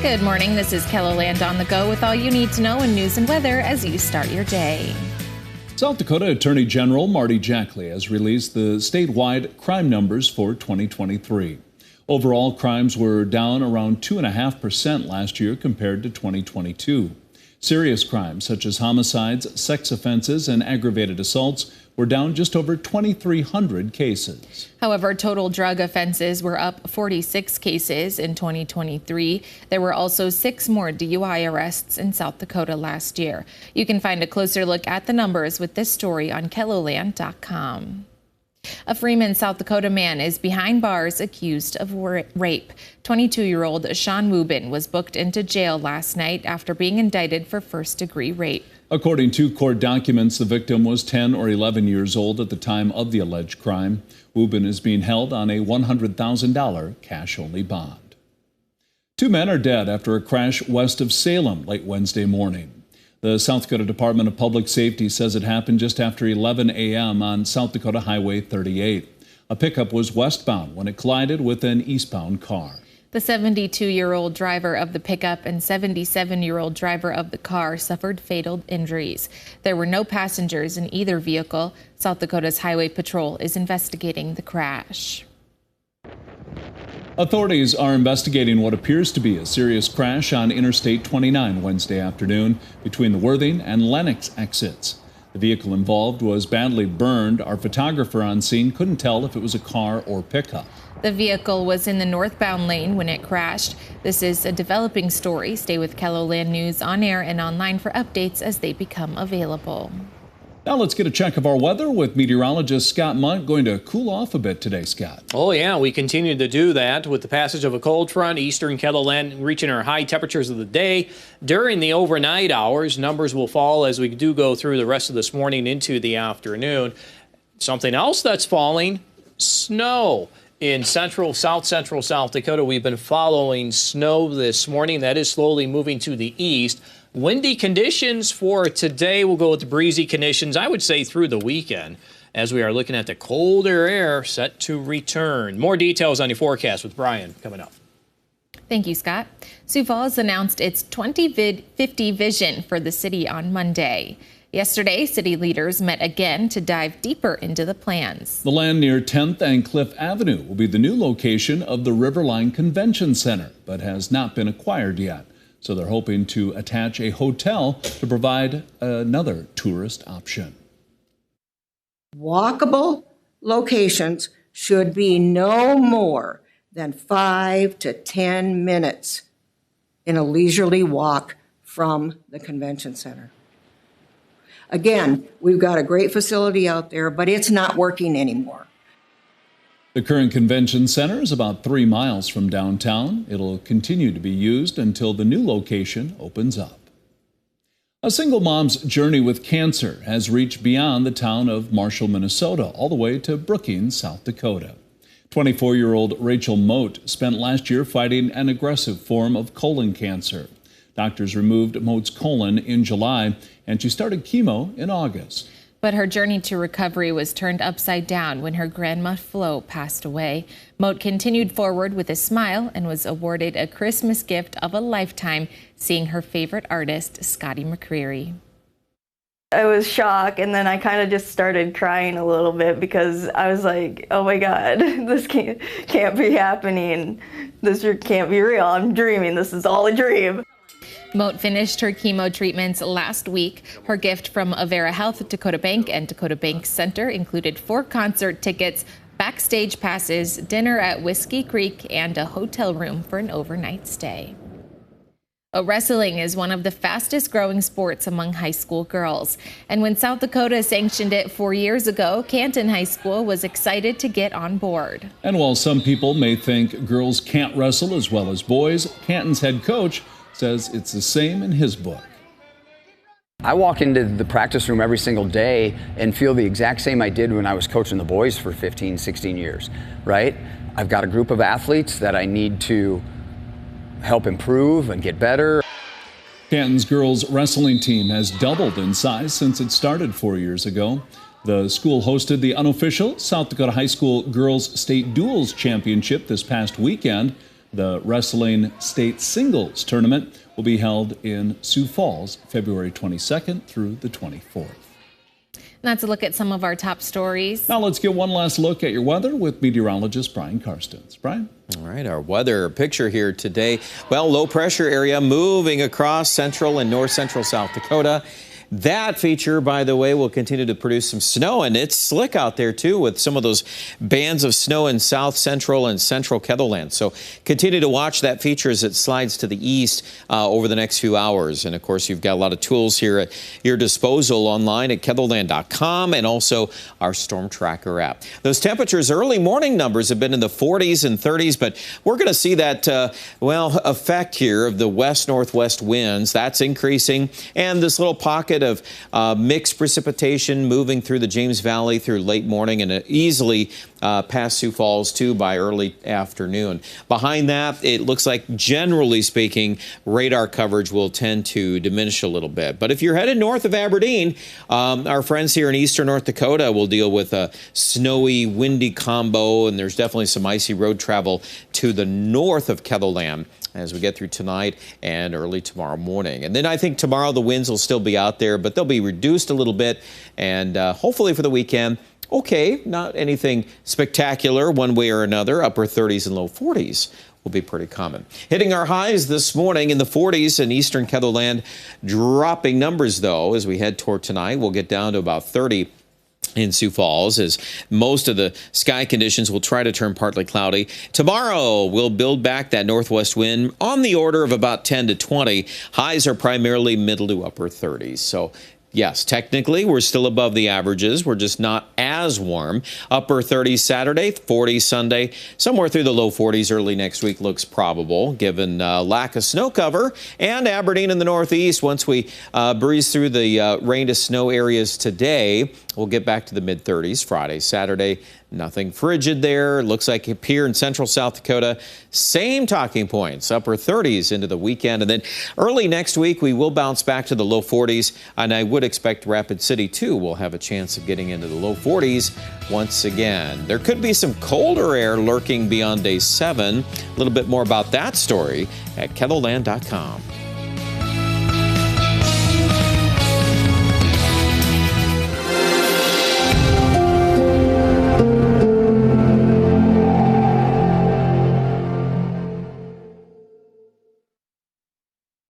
Good morning. This is KELOLAND on the go with all you need to know in news and weather as you start your day. South Dakota Attorney General Marty Jackley has released the statewide crime numbers for 2023. Overall, crimes were down around 2.5% last year compared to 2022. Serious crimes such as homicides, sex offenses, and aggravated assaults were down just over 2,300 cases. However, total drug offenses were up 46 cases in 2023. There were also 6 more DUI arrests in South Dakota last year. You can find a closer look at the numbers with this story on KELOLAND.com. A Freeman, South Dakota man is behind bars accused of rape. 22-year-old Sean Wubin was booked into jail last night after being indicted for first-degree rape. According to court documents, the victim was 10 or 11 years old at the time of the alleged crime. Wubin is being held on a $100,000 cash-only bond. 2 men are dead after a crash west of Salem late Wednesday morning. The South Dakota Department of Public Safety says it happened just after 11 a.m. on South Dakota Highway 38. A pickup was westbound when it collided with an eastbound car. The 72-year-old driver of the pickup and 77-year-old driver of the car suffered fatal injuries. There were no passengers in either vehicle. South Dakota's Highway Patrol is investigating the crash. Authorities are investigating what appears to be a serious crash on Interstate 29 Wednesday afternoon between the Worthing and Lenox exits. The vehicle involved was badly burned. Our photographer on scene couldn't tell if it was a car or pickup. The vehicle was in the northbound lane when it crashed. This is a developing story. Stay with KELOLAND News on air and online for updates as they become available. Now let's get a check of our weather with meteorologist Scott Munt. Going to cool off a bit today, Scott. Oh, yeah, we continue to do that with the passage of a cold front. Eastern KELOLAND reaching our high temperatures of the day. During the overnight hours, numbers will fall as we do go through the rest of this morning into the afternoon. Something else that's falling, snow. In south central South Dakota, we've been following snow this morning. That is slowly moving to the east. Windy conditions for today. We'll go with the breezy conditions, I would say, through the weekend, as we are looking at the colder air set to return. More details on your forecast with Brian coming up. Thank you, Scott. Sioux Falls announced its 2050 vision for the city on Monday. Yesterday, city leaders met again to dive deeper into the plans. The land near 10th and Cliff Avenue will be the new location of the Riverline Convention Center, but has not been acquired yet. So they're hoping to attach a hotel to provide another tourist option. Walkable locations should be no more than 5 to 10 minutes in a leisurely walk from the convention center. Again, we've got a great facility out there, but it's not working anymore. The current convention center is about 3 miles from downtown. It'll continue to be used until the new location opens up. A single mom's journey with cancer has reached beyond the town of Marshall, Minnesota, all the way to Brookings, South Dakota. 24-year-old Rachel Moat spent last year fighting an aggressive form of colon cancer. Doctors removed Moat's colon in July, and she started chemo in August. But her journey to recovery was turned upside down when her grandma Flo passed away. Moat continued forward with a smile and was awarded a Christmas gift of a lifetime, seeing her favorite artist, Scotty McCreery. I was shocked, and then I kind of just started crying a little bit because I was like, oh my God, this can't be happening. This can't be real. I'm dreaming. This is all a dream. Moat finished her chemo treatments last week. Her gift from Avera Health, Dakota Bank, and Dakota Bank Center included 4 concert tickets, backstage passes, dinner at Whiskey Creek, and a hotel room for an overnight stay. Wrestling is one of the fastest growing sports among high school girls. And when South Dakota sanctioned it 4 years ago, Canton High School was excited to get on board. And while some people may think girls can't wrestle as well as boys, Canton's head coach says it's the same in his book. I walk into the practice room every single day and feel the exact same I did when I was coaching the boys for 15, 16 years, right? I've got a group of athletes that I need to help improve and get better. Canton's girls wrestling team has doubled in size since it started 4 years ago. The school hosted the unofficial South Dakota High School Girls State Duels Championship this past weekend. The wrestling state singles tournament will be held in Sioux Falls, February 22nd through the 24th. That's a look at some of our top stories. Now let's get one last look at your weather with meteorologist Brian Karstens. Brian? All right, our weather picture here today. Well, low pressure area moving across central and north central South Dakota. That feature, by the way, will continue to produce some snow, and it's slick out there, too, with some of those bands of snow in south central and central Ketherland. So continue to watch that feature as it slides to the east over the next few hours. And, of course, you've got a lot of tools here at your disposal online at ketherland.com and also our Storm Tracker app. Those temperatures, early morning numbers have been in the 40s and 30s, but we're going to see that, effect here of the west-northwest winds. That's increasing, and this little pocket of mixed precipitation moving through the James Valley through late morning and easily past Sioux Falls, too, by early afternoon. Behind that, it looks like, generally speaking, radar coverage will tend to diminish a little bit. But if you're headed north of Aberdeen, our friends here in eastern North Dakota will deal with a snowy, windy combo, and there's definitely some icy road travel to the north of Ketherland as we get through tonight and early tomorrow morning. And then I think tomorrow the winds will still be out there, but they'll be reduced a little bit. And hopefully for the weekend, okay, not anything spectacular one way or another. Upper 30s and low 40s will be pretty common. Hitting our highs this morning in the 40s in eastern Ketherland. Dropping numbers, though, as we head toward tonight. We'll get down to about 30 in Sioux Falls, as most of the sky conditions will try to turn partly cloudy. Tomorrow, we'll build back that northwest wind on the order of about 10 to 20. Highs are primarily middle to upper 30s. So, yes, technically, we're still above the averages. We're just not as warm. Upper 30s Saturday, 40s Sunday, somewhere through the low 40s early next week looks probable, given lack of snow cover. And Aberdeen in the northeast, once we breeze through the rain to snow areas today, we'll get back to the mid-30s Friday, Saturday. Nothing frigid there. Looks like up here in central South Dakota, same talking points, upper 30s into the weekend. And then early next week, we will bounce back to the low 40s. And I would expect Rapid City, too, will have a chance of getting into the low 40s once again. There could be some colder air lurking beyond day 7. A little bit more about that story at ketherland.com.